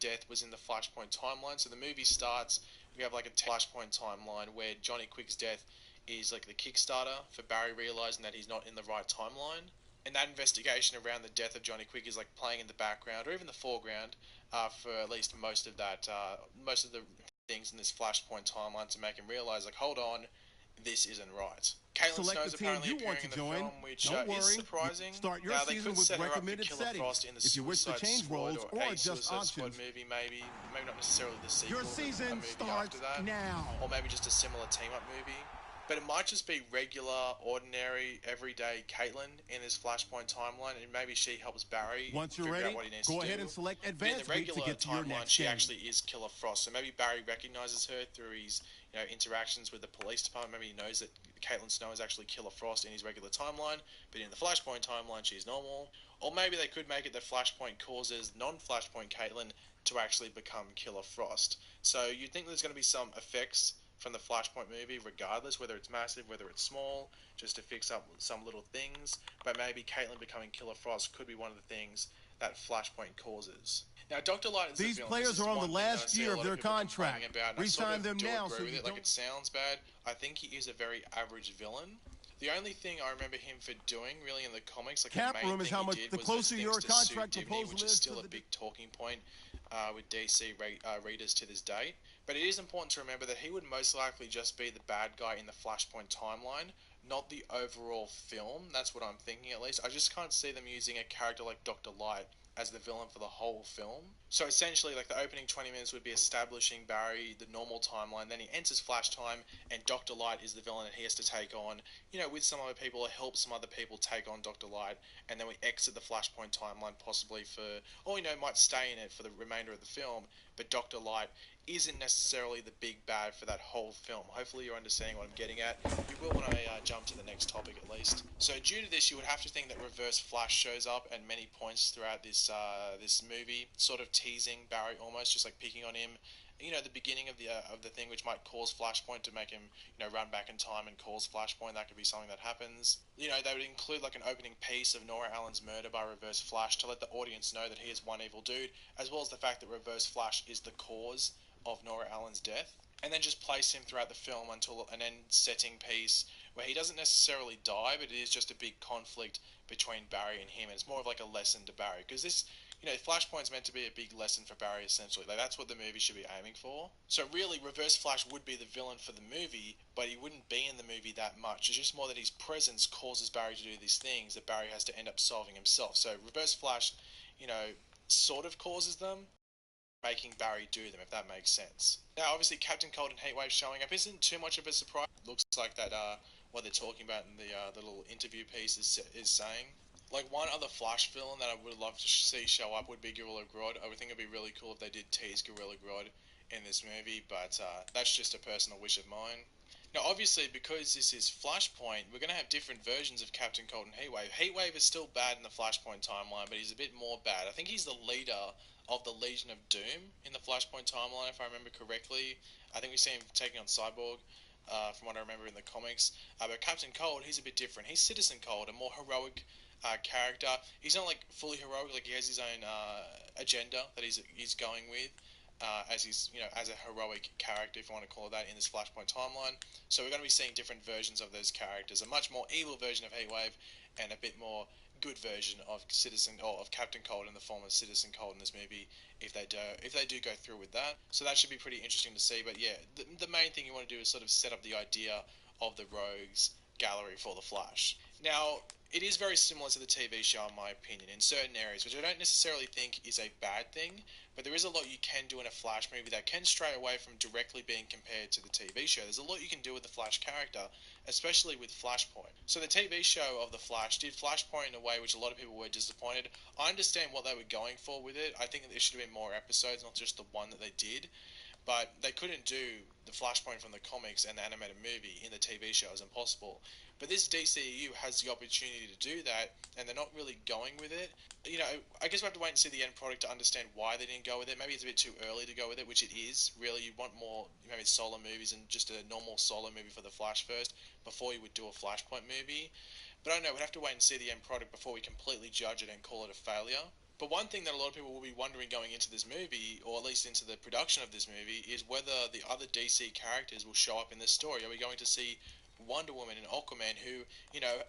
death was in the Flashpoint timeline. So the movie starts, we have like a Flashpoint timeline where Johnny Quick's death is like the Kickstarter for Barry realizing that he's not in the right timeline. And that investigation around the death of Johnny Quick is like playing in the background or even the foreground for at least most of that, most of the things in this Flashpoint timeline to make him realize, like, hold on, this isn't right. Caitlin Select Snow's the team apparently you appearing want to in the join. film, which Don't worry. is surprising. Start your Now, they season could with set her up for recommended Killer settings. Frost in the If you wish to Suicide change Squad roles or or a adjust Suicide options, Squad movie, maybe not necessarily the sequel, your a season movie starts after that, now. or maybe just a similar team-up movie. But it might just be regular, ordinary, everyday Caitlin in this Flashpoint timeline, and maybe she helps Barry Once you're figure ready, out what he needs go to do. ahead and select But in the advanced beat to regular get to your timeline, next she game. actually is Killer Frost. So maybe Barry recognizes her through his, interactions with the police department. Maybe he knows that Caitlin Snow is actually Killer Frost in his regular timeline, but in the Flashpoint timeline, she's normal. Or maybe they could make it that Flashpoint causes non-Flashpoint Caitlin to actually become Killer Frost. So you'd think there's going to be some effects from the Flashpoint movie, regardless, whether it's massive, whether it's small, just to fix up some little things. But maybe Caitlin becoming Killer Frost could be one of the things that Flashpoint causes. Now, Dr. Light is These the villain. players This is are on one the thing that I last see year a of lot their people complaining contract. about, and I Re-sign sort of them do now agree so with you it. Like, don't... it sounds bad. I think he is a very average villain. The only thing I remember him for doing, really, in the comics, like Cap the main room is thing how he much did the was closer those your things to suit contract Dimity, proposal which is is still to a the big talking point with DC readers to this date. But it is important to remember that he would most likely just be the bad guy in the Flashpoint timeline, not the overall film. That's what I'm thinking, at least. I just can't see them using a character like Dr. Light as the villain for the whole film. So essentially, like, the opening 20 minutes would be establishing Barry, the normal timeline, then he enters Flash time, and Dr. Light is the villain, and he has to take on, with some other people, or help some other people take on Dr. Light, and then we exit the Flashpoint timeline possibly for, or, might stay in it for the remainder of the film, but Dr. Light isn't necessarily the big bad for that whole film. Hopefully you're understanding what I'm getting at. You will when I jump to the next topic, at least. So due to this, you would have to think that Reverse Flash shows up at many points throughout this movie, sort of teasing Barry, almost just like picking on him. The beginning of the thing, which might cause Flashpoint to make him, run back in time and cause Flashpoint. That could be something that happens. They would include like an opening piece of Nora Allen's murder by Reverse Flash to let the audience know that he is one evil dude, as well as the fact that Reverse Flash is the cause of Nora Allen's death, and then just place him throughout the film until an end-setting piece where he doesn't necessarily die, but it is just a big conflict between Barry and him, and it's more of like a lesson to Barry, because this, Flashpoint's meant to be a big lesson for Barry, essentially. Like, that's what the movie should be aiming for. So really, Reverse Flash would be the villain for the movie, but he wouldn't be in the movie that much. It's just more that his presence causes Barry to do these things that Barry has to end up solving himself. So Reverse Flash, sort of causes them, making Barry do them, if that makes sense. Now, obviously, Captain Cold and Heatwave showing up isn't too much of a surprise. Looks like that, what they're talking about in the little interview piece is saying. Like, one other Flash villain that I would love to see show up would be Gorilla Grodd. I would think it'd be really cool if they did tease Gorilla Grodd in this movie, but that's just a personal wish of mine. Now, obviously, because this is Flashpoint, we're going to have different versions of Captain Cold and Heatwave. Heatwave is still bad in the Flashpoint timeline, but he's a bit more bad. I think he's the leader of the Legion of Doom in the Flashpoint timeline, if I remember correctly. I think we see him taking on Cyborg, from what I remember in the comics. But Captain Cold, he's a bit different. He's Citizen Cold, a more heroic character. He's not like fully heroic, like he has his own agenda that he's going with. As he's, as a heroic character, if you want to call it that, in this Flashpoint timeline. So we're going to be seeing different versions of those characters. A much more evil version of Heatwave, and a bit more good version of of Captain Cold in the form of Citizen Cold in this movie, if they do go through with that. So that should be pretty interesting to see. But yeah, the main thing you want to do is sort of set up the idea of the Rogues gallery for the Flash. Now, it is very similar to the TV show, in my opinion, in certain areas, which I don't necessarily think is a bad thing, but there is a lot you can do in a Flash movie that can stray away from directly being compared to the TV show. There's a lot you can do with the Flash character, especially with Flashpoint. So the TV show of the Flash did Flashpoint in a way which a lot of people were disappointed. I understand what they were going for with it. I think there should have been more episodes, not just the one that they did. But they couldn't do the Flashpoint from the comics and the animated movie in the TV show. It was impossible. But this DCEU has the opportunity to do that, and they're not really going with it. I guess we have to wait and see the end product to understand why they didn't go with it. Maybe it's a bit too early to go with it, which it is. Really, you want more, maybe solo movies and just a normal solo movie for the Flash first, before you would do a Flashpoint movie. But I don't know, we'd have to wait and see the end product before we completely judge it and call it a failure. But one thing that a lot of people will be wondering going into this movie, or at least into the production of this movie, is whether the other DC characters will show up in this story. Are we going to see Wonder Woman and Aquaman, who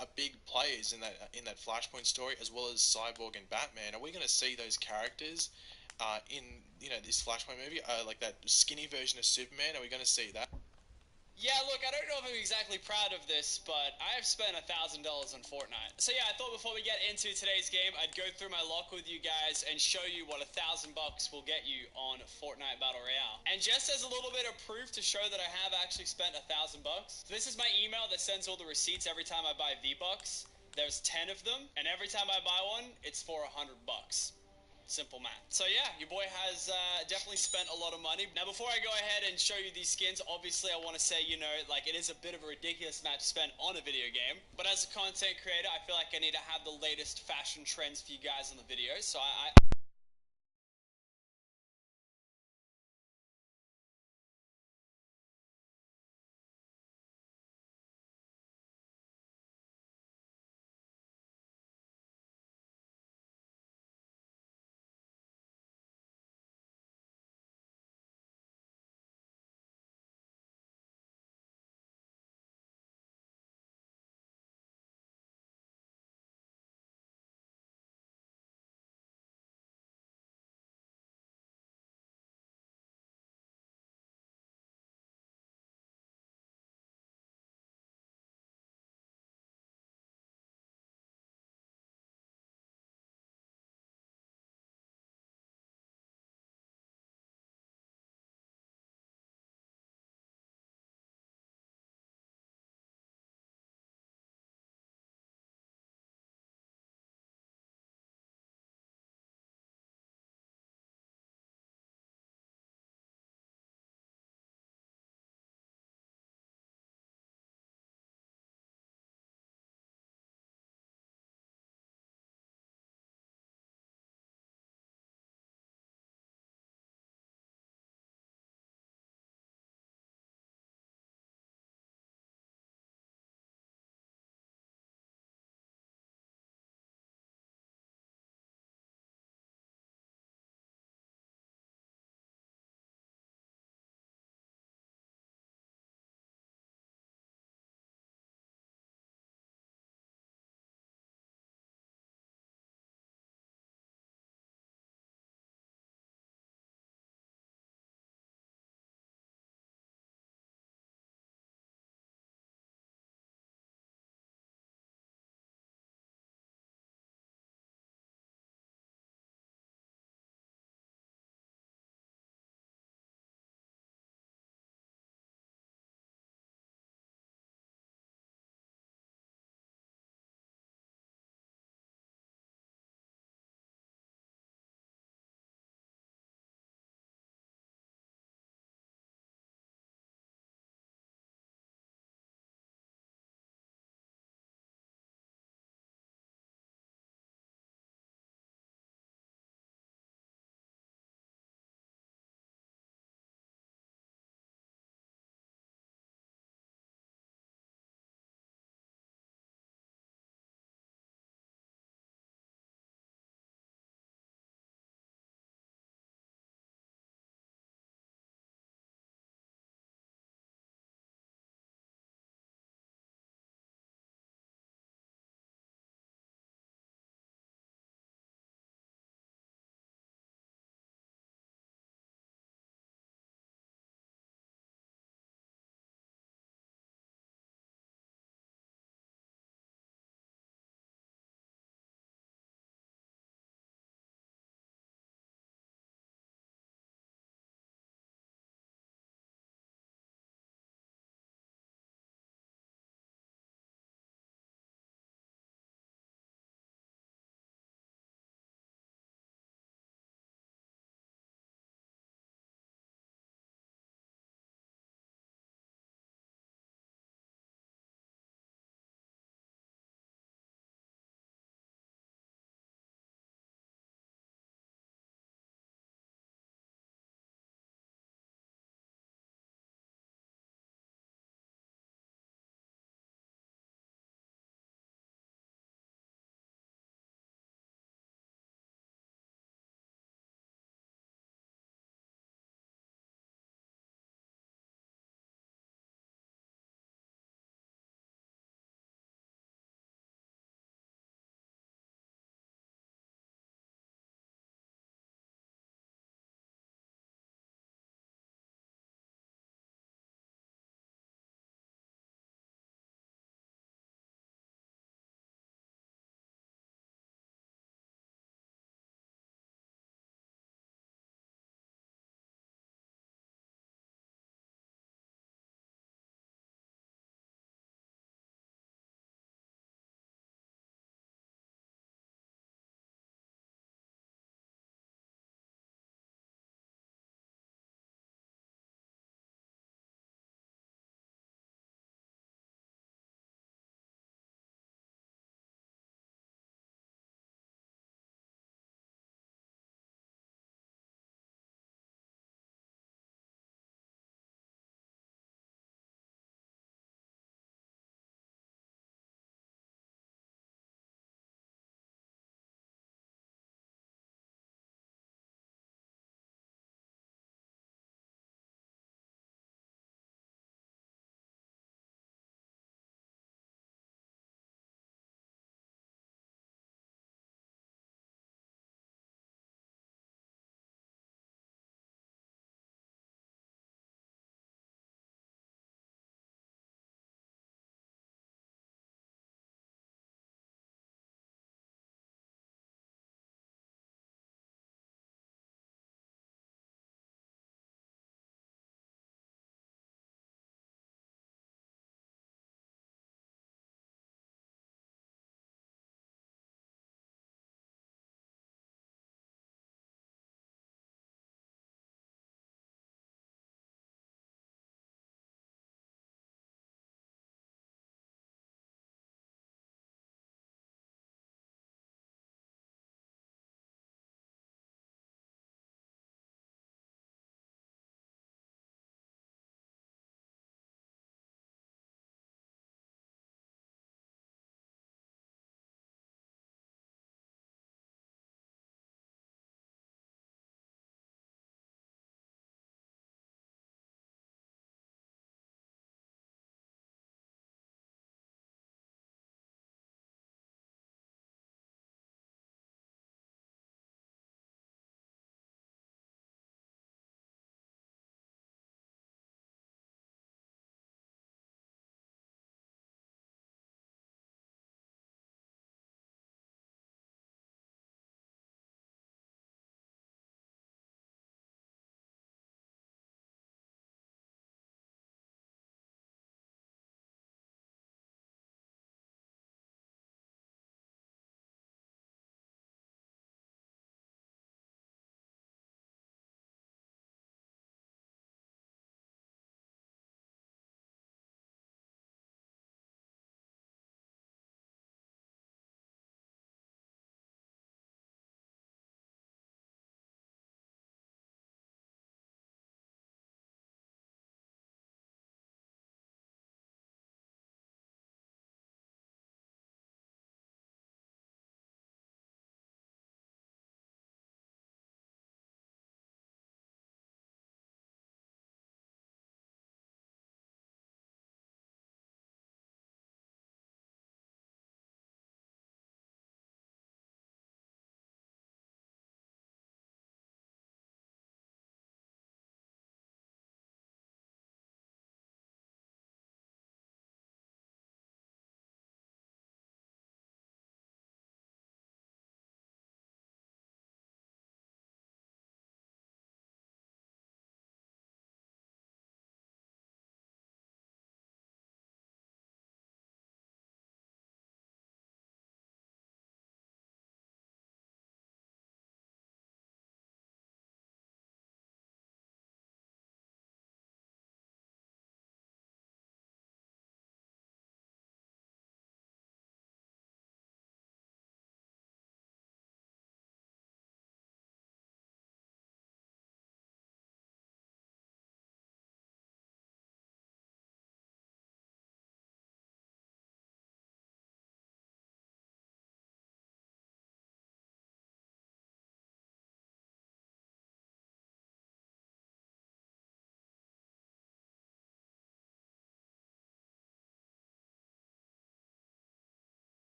are big players in that Flashpoint story, as well as Cyborg and Batman? Are we going to see those characters in this Flashpoint movie, like that skinny version of Superman? Are we going to see that? Yeah, look, I don't know if I'm exactly proud of this, but I have spent $1,000 on Fortnite. So yeah, I thought before we get into today's game, I'd go through my lock with you guys and show you what $1,000 will get you on Fortnite Battle Royale. And just as a little bit of proof to show that I have actually spent $1,000, this is my email that sends all the receipts every time I buy V-Bucks. There's 10 of them, and every time I buy one, it's for $100. Simple math. So yeah, your boy has definitely spent a lot of money. Now before I go ahead and show you these skins, obviously I want to say, like it is a bit of a ridiculous amount to spend on a video game. But as a content creator, I feel like I need to have the latest fashion trends for you guys on the video. So I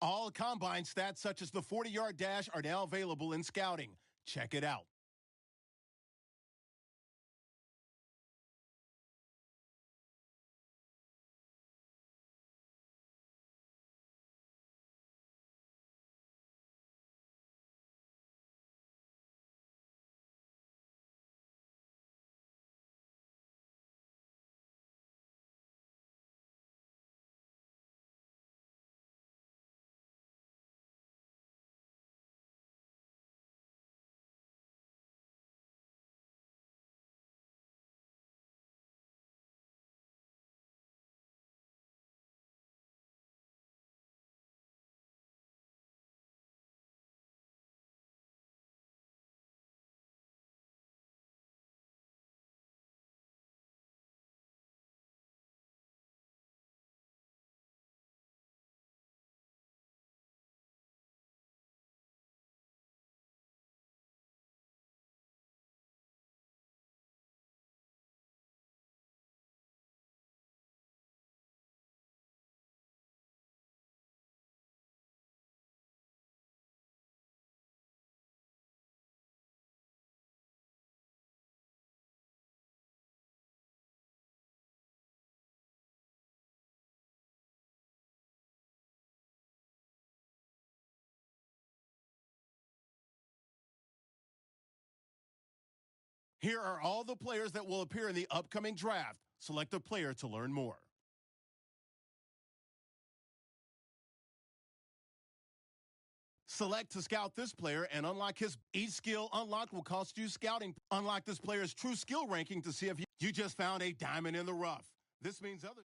All combine stats such as the 40-yard dash are now available in scouting. Check it out. Here are all the players that will appear in the upcoming draft. Select a player to learn more. Select to scout this player and unlock his. Each skill unlocked will cost you scouting. Unlock this player's true skill ranking to see if you just found a diamond in the rough. This means other.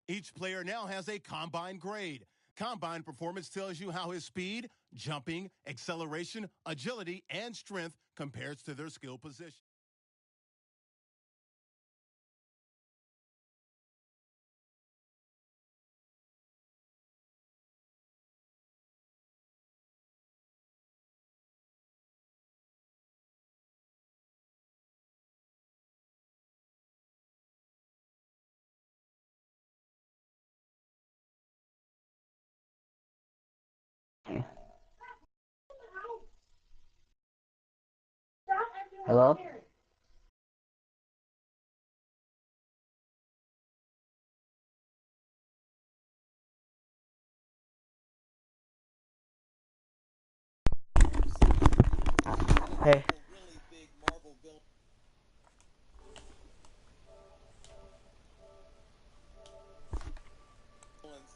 Each player now has a combine grade. Combine performance tells you how his speed, jumping, acceleration, agility, and strength compares to their skill position. Hello? Hey. Really big Marvel villains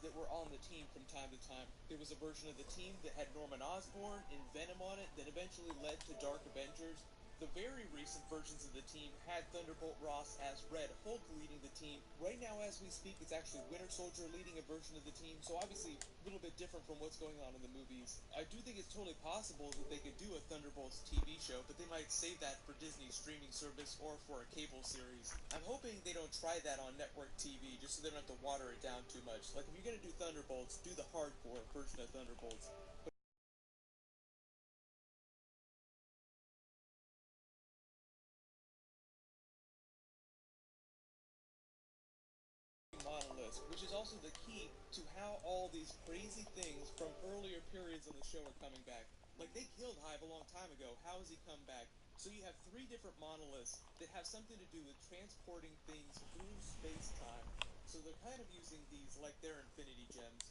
that were on the team from time to time. There was a version of the team that had Norman Osborn and Venom on it that eventually led to Dark Avengers. The very recent versions of the team had Thunderbolt Ross as Red Hulk leading the team. Right now, as we speak, it's actually Winter Soldier leading a version of the team, so obviously a little bit different from what's going on in the movies. I do think it's totally possible that they could do a Thunderbolts TV show, but they might save that for Disney's streaming service or for a cable series. I'm hoping they don't try that on network TV, just so they don't have to water it down too much. Like, if you're gonna do Thunderbolts, do the hardcore version of Thunderbolts. Monolith, which is also the key to how all these crazy things from earlier periods on the show are coming back. Like, they killed Hive a long time ago. How has he come back? So you have three different monoliths that have something to do with transporting things through space-time. So they're kind of using these like they're infinity gems.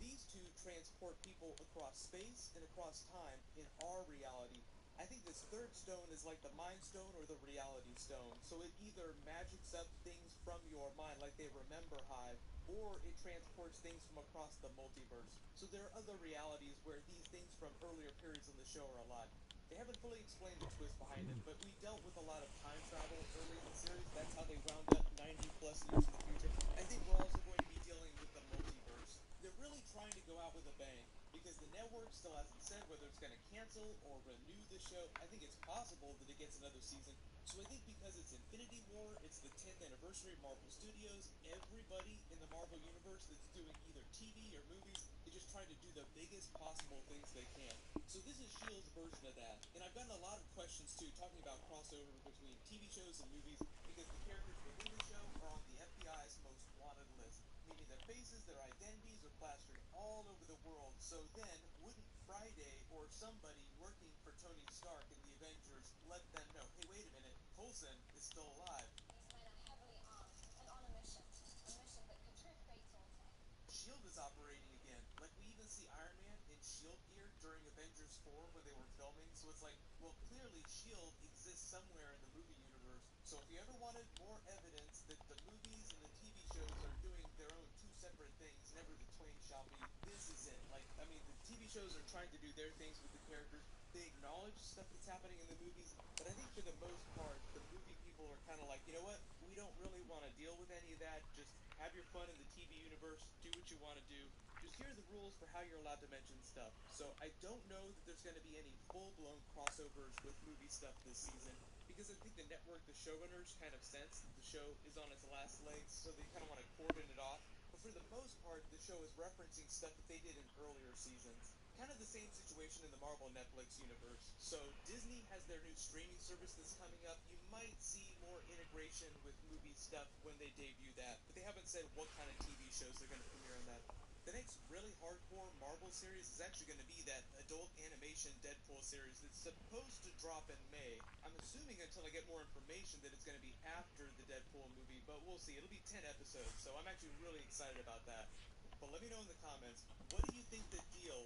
These two transport people across space and across time in our reality. I think this third stone is like the Mind Stone or the Reality Stone. So it either magics up things from your mind, like they remember Hive, or it transports things from across the multiverse. So there are other realities where these things from earlier periods on the show are alive. They haven't fully explained the twist behind it, but we dealt with a lot of time travel early in the series. That's how they wound up 90 plus years in the future. I think we're also going to be dealing with the multiverse. They're really trying to go out with a bang because the network still hasn't said whether it's going to cancel or renew the show. I think it's possible that it gets another season. So I think because it's Infinity War, it's the 10th anniversary of Marvel Studios, everybody in the Marvel universe that's doing either TV or movies is just trying to do the biggest possible things they can. So this is S.H.I.E.L.D.'s version of that. And I've gotten a lot of questions too, talking about crossover between TV shows and movies, because the characters within the show are on the FBI's most wanted list, meaning their faces, their identities are plastered all over the world. So then, wouldn't Friday or somebody working for Tony Stark in the Avengers let them know, hey, wait a minute, Coulson is still alive? These men are heavily armed and on a mission that could prove fatal. S.H.I.E.L.D. is operating again. Like, we even see Iron Man in S.H.I.E.L.D. gear during Avengers 4 when they were filming. So it's like, well, clearly S.H.I.E.L.D. exists somewhere in the movie universe. So if you ever wanted more evidence that the movies and the TV shows are doing their own two separate things, never the twain shall meet, this is it. Like, I mean, the TV shows are trying to do their things with the characters. They acknowledge stuff that's happening in the movies, but I think for the most part, the movie people are kind of like, you know what? We don't really want to deal with any of that. Just have your fun in the TV universe. Do what you want to do. Just here are the rules for how you're allowed to mention stuff. So I don't know that there's going to be any full-blown crossovers with movie stuff this season, because I think the network, the showrunners, kind of sense that the show is on its last legs, so they kind of want to cordon it off. But for the most part, the show is referencing stuff that they did in earlier seasons. Kind of the same situation in the Marvel Netflix universe. So Disney has their new streaming service that's coming up. You might see more integration with movie stuff when they debut that, but they haven't said what kind of TV shows they're going to premiere on that. The next really hardcore Marvel series is actually going to be that adult animation Deadpool series that's supposed to drop in May. I'm assuming until I get more information that it's going to be after the Deadpool movie, but we'll see. It'll be 10 episodes, so I'm actually really excited about that. But let me know in the comments, what do you think the deal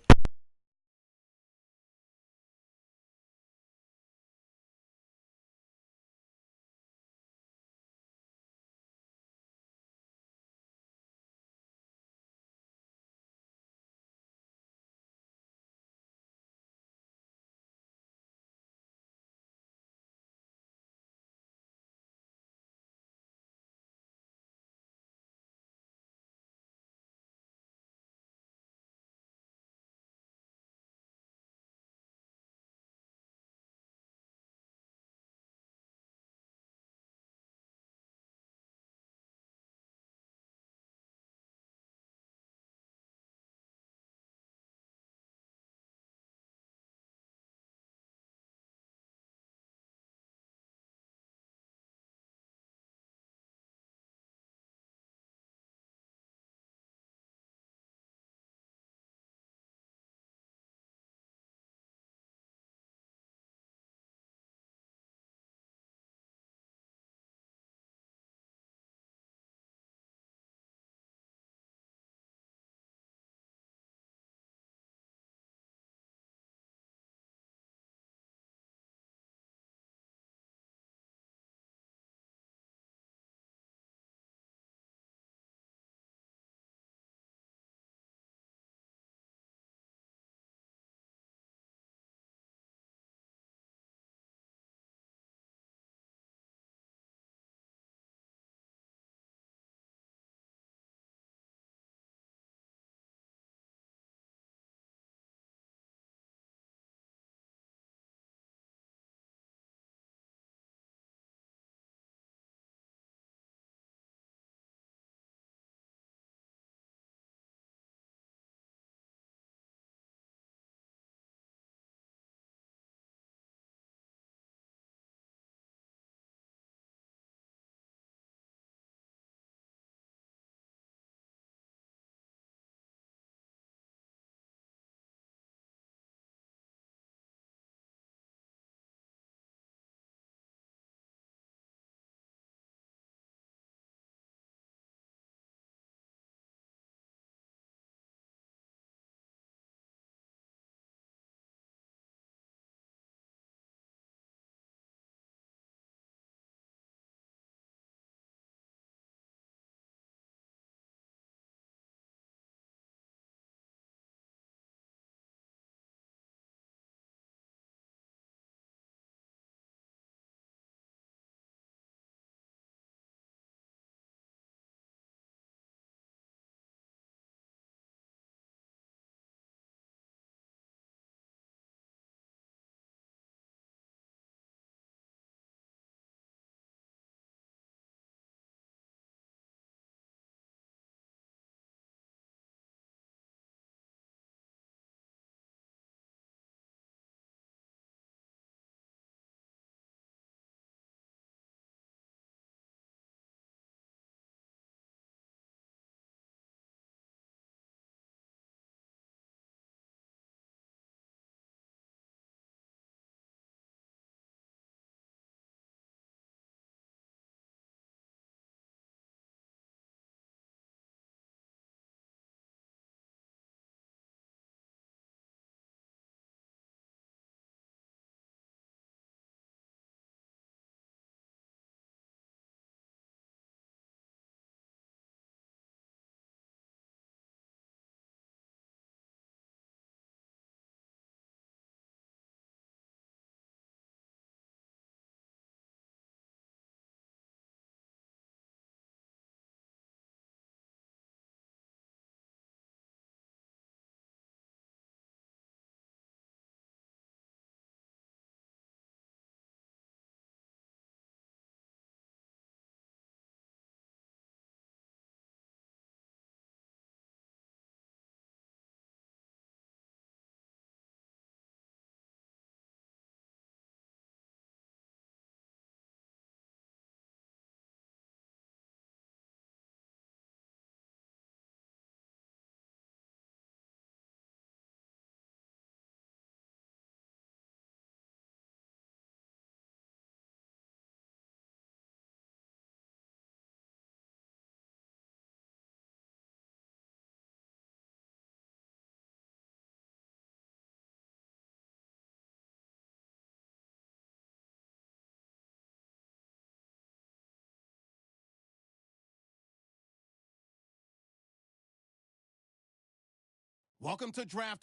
Welcome to Draft.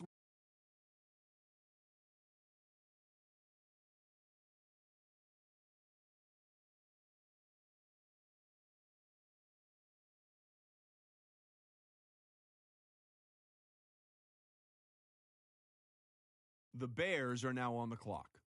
The Bears are now on the clock.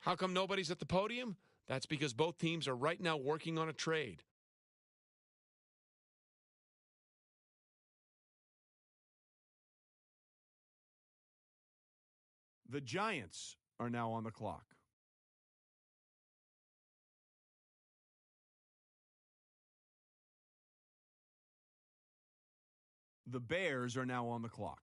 How come nobody's at the podium? That's because both teams are right now working on a trade. The Giants are now on the clock. The Bears are now on the clock.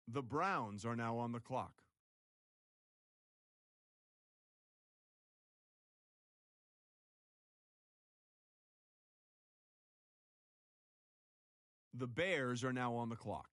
The Browns are now on the clock. The Bears are now on the clock.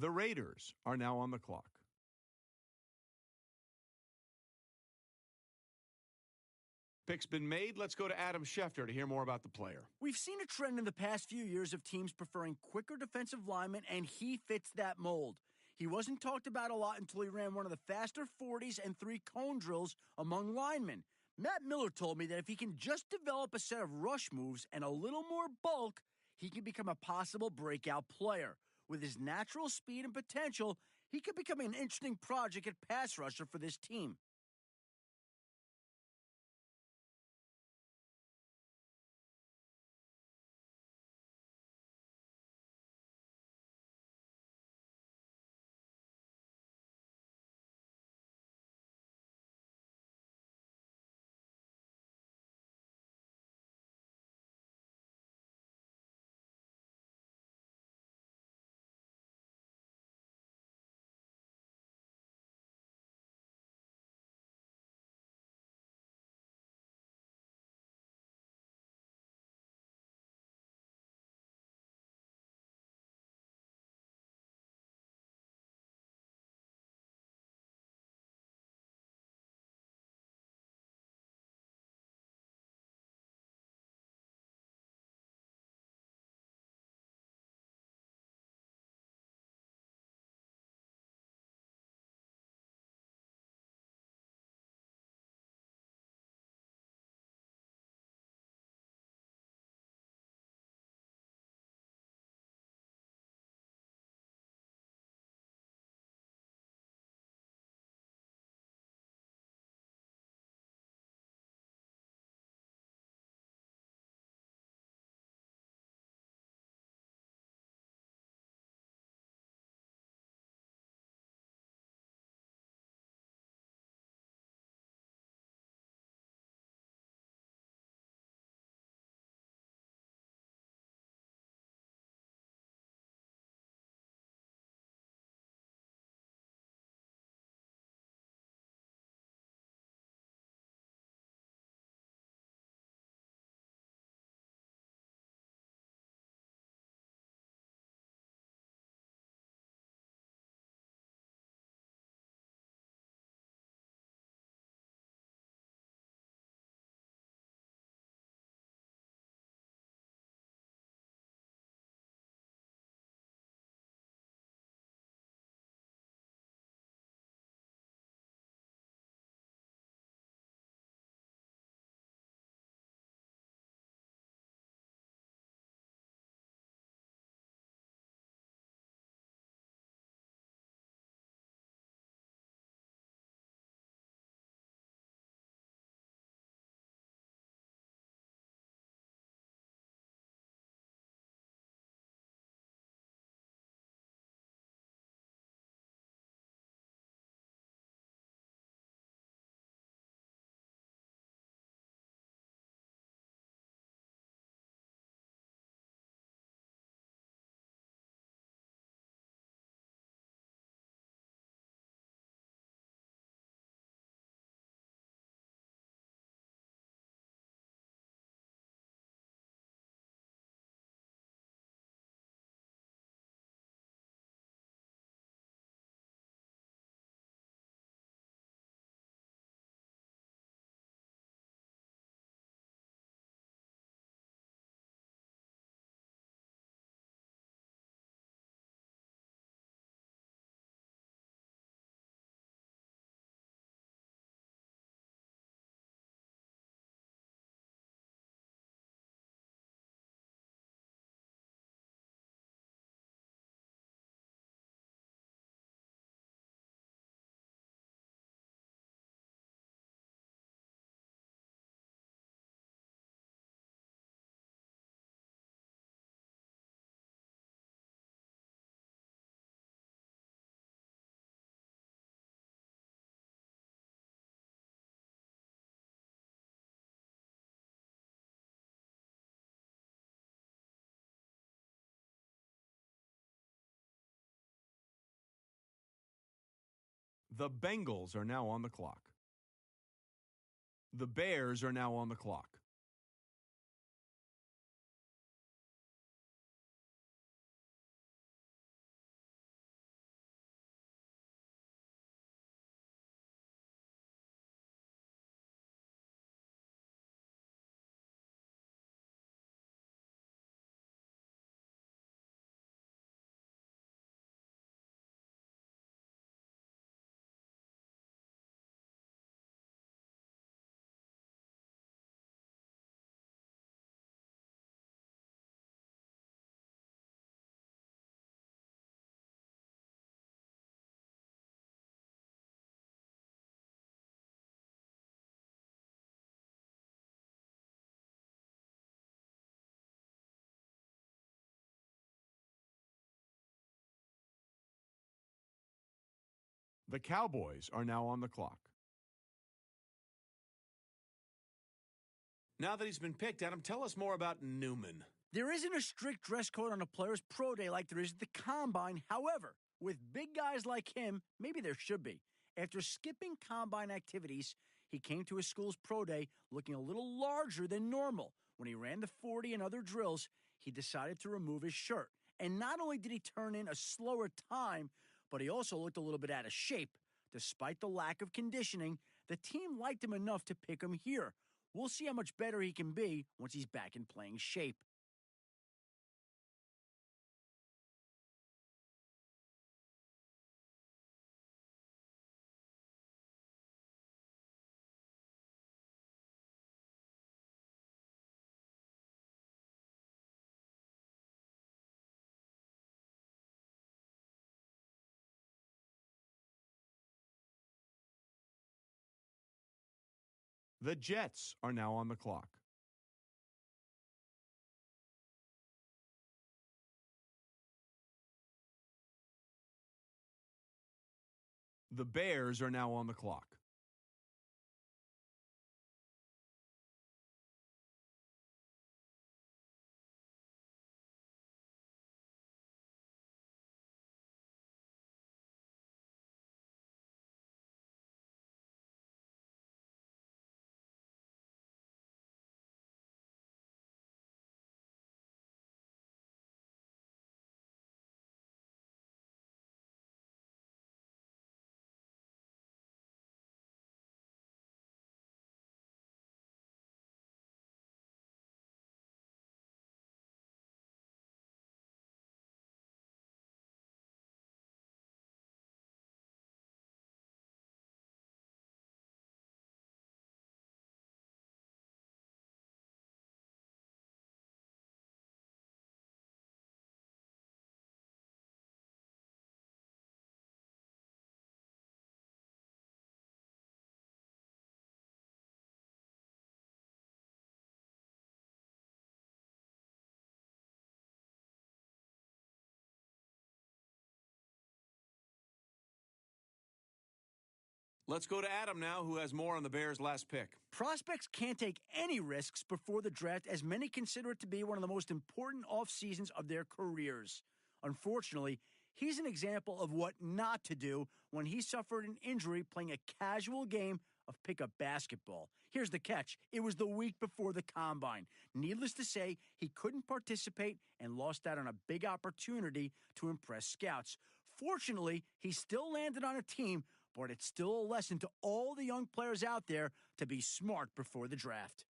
The Raiders are now on the clock. Pick's been made. Let's go to Adam Schefter to hear more about the player. We've seen a trend in the past few years of teams preferring quicker defensive linemen, and he fits that mold. He wasn't talked about a lot until he ran one of the faster 40s and 3 cone drills among linemen. Matt Miller told me that if he can just develop a set of rush moves and a little more bulk, he can become a possible breakout player. With his natural speed and potential, he could become an interesting project at pass rusher for this team. The Bengals are now on the clock. The Bears are now on the clock. The Cowboys are now on the clock. Now that he's been picked, Adam, tell us more about Newman. There isn't a strict dress code on a player's pro day like there is at the combine. However, with big guys like him, maybe there should be. After skipping combine activities, he came to his school's pro day looking a little larger than normal. When he ran the 40 and other drills, he decided to remove his shirt. And not only did he turn in a slower time, but he also looked a little bit out of shape. Despite the lack of conditioning, the team liked him enough to pick him here. We'll see how much better he can be once he's back in playing shape. The Jets are now on the clock. The Bears are now on the clock. Let's go to Adam now, who has more on the Bears' last pick. Prospects can't take any risks before the draft, as many consider it to be one of the most important off seasons of their careers. Unfortunately, he's an example of what not to do when he suffered an injury playing a casual game of pickup basketball. Here's the catch. It was the week before the combine. Needless to say, he couldn't participate and lost out on a big opportunity to impress scouts. Fortunately, he still landed on a team, but it's still a lesson to all the young players out there to be smart before the draft.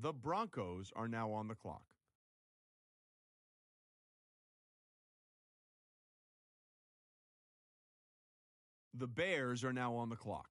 The Broncos are now on the clock. The Bears are now on the clock.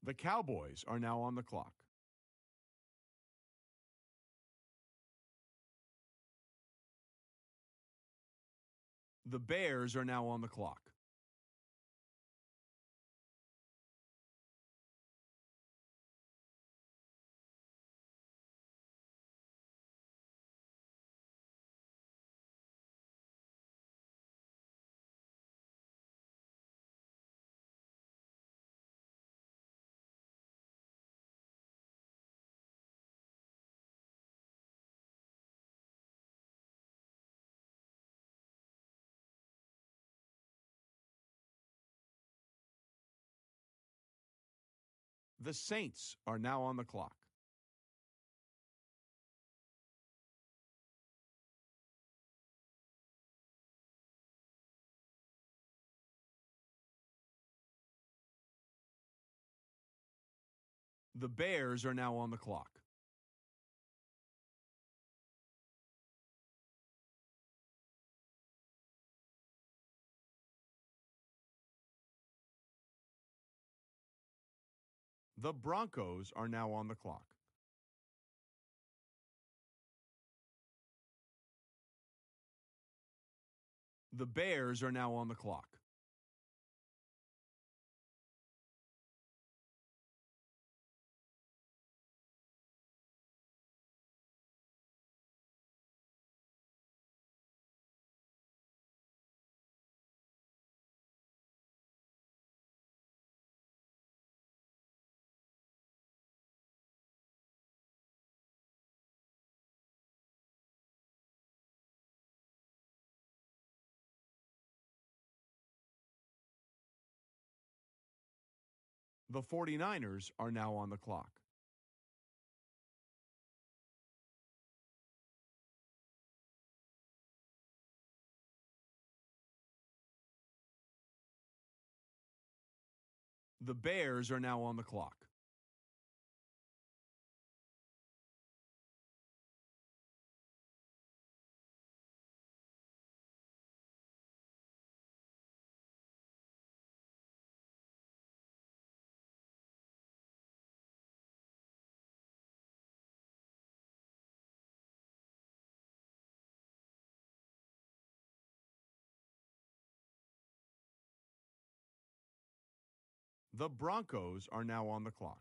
The Cowboys are now on the clock. The Bears are now on the clock. The Saints are now on the clock. The Bears are now on the clock. The Broncos are now on the clock. The Bears are now on the clock. The 49ers are now on the clock. The Bears are now on the clock. The Broncos are now on the clock.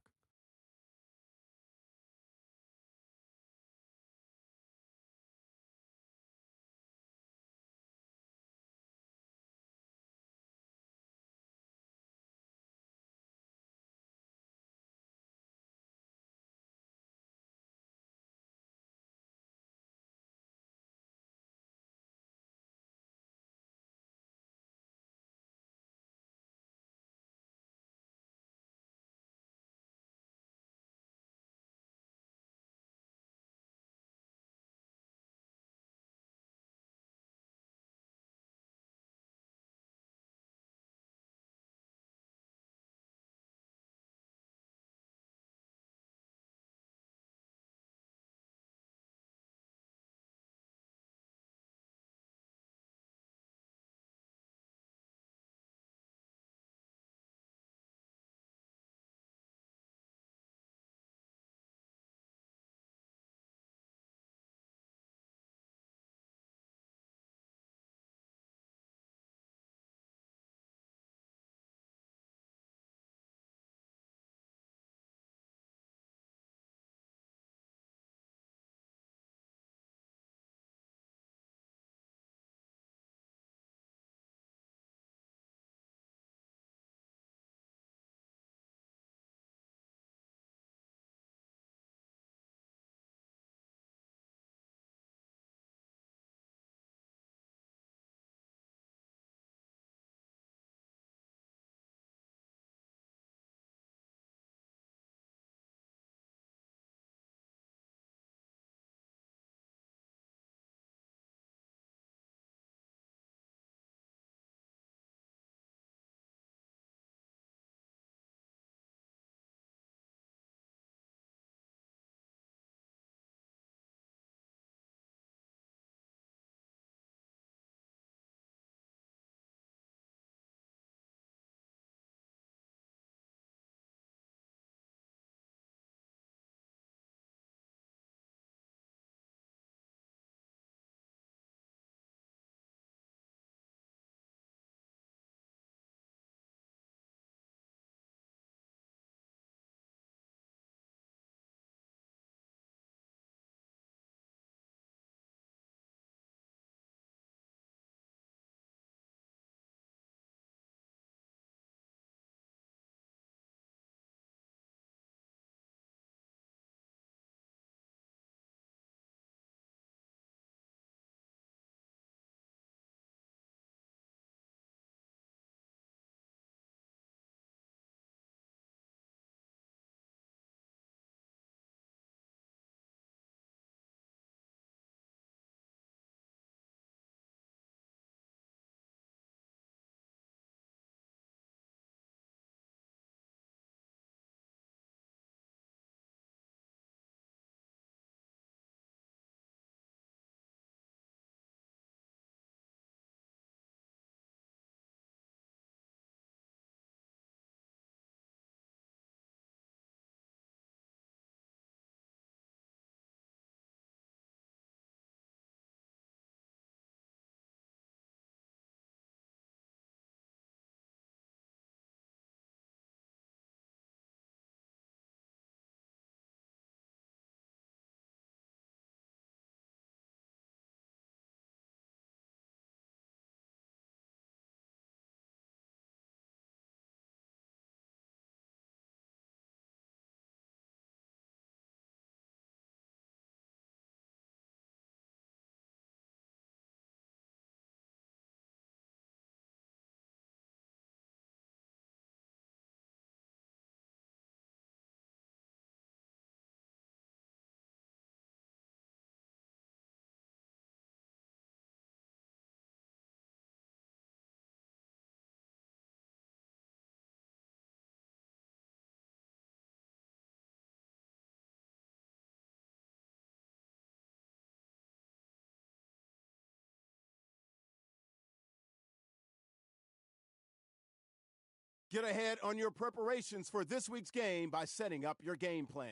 Get ahead on your preparations for this week's game by setting up your game plan.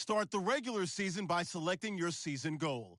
Start the regular season by selecting your season goal.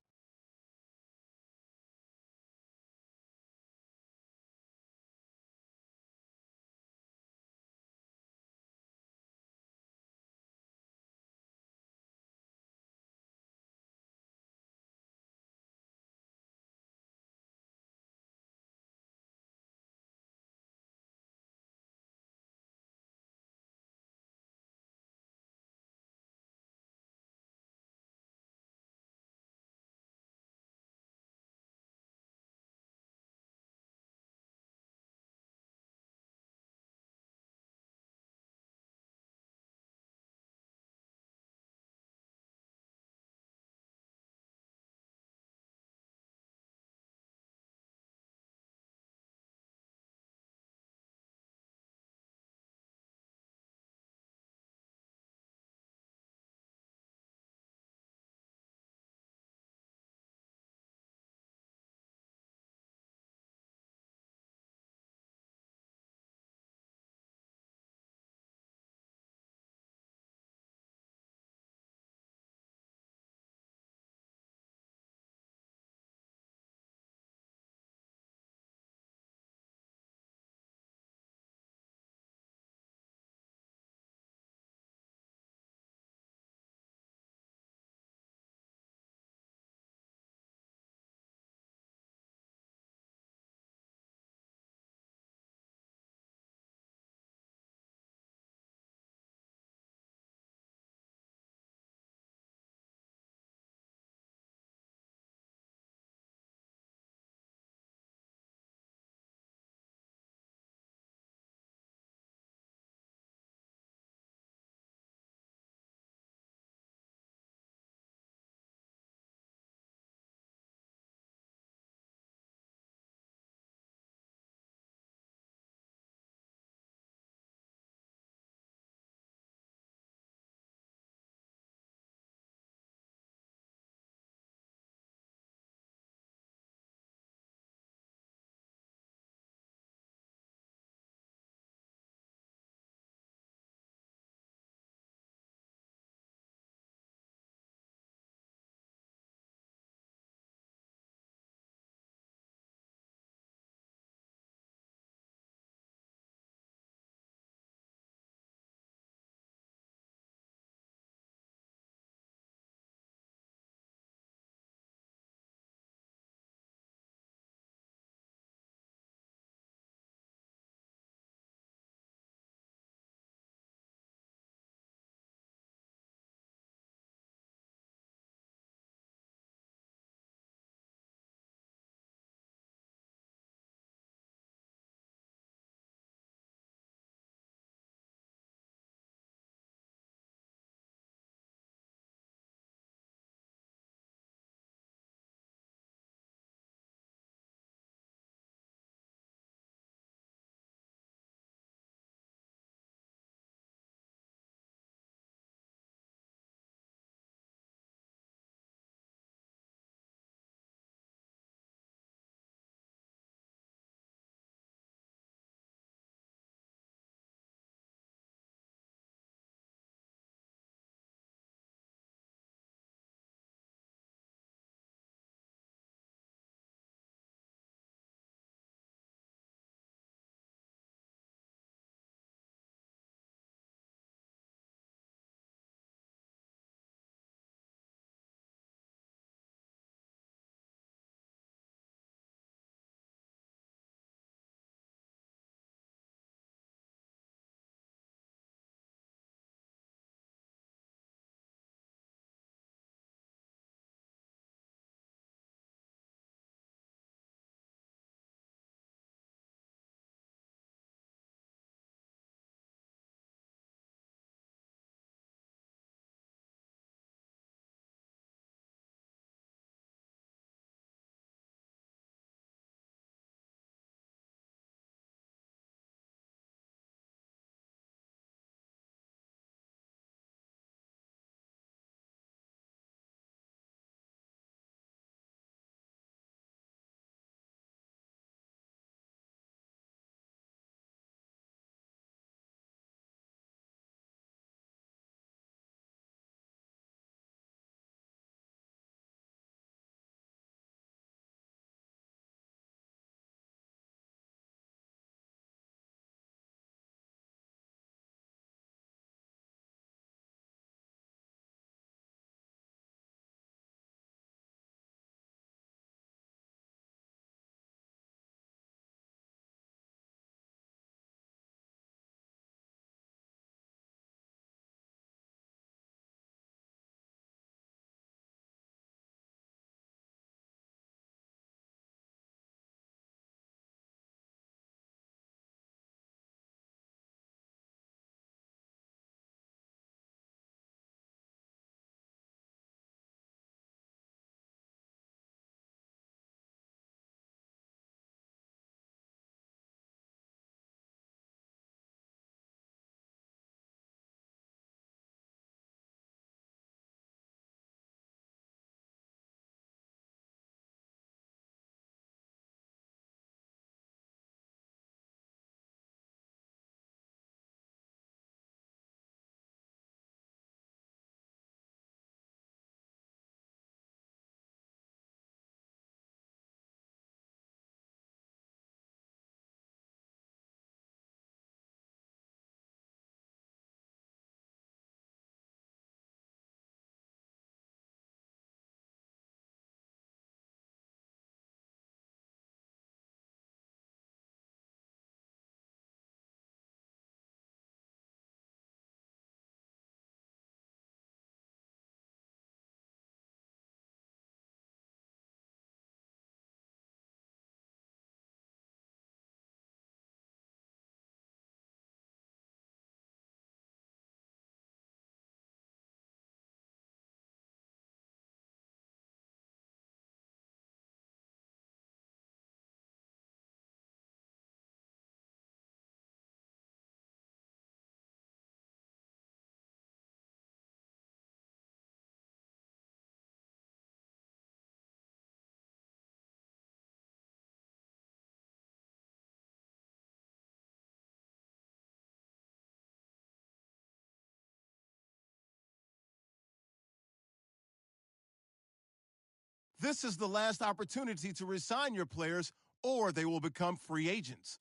This is the last opportunity to resign your players, or they will become free agents.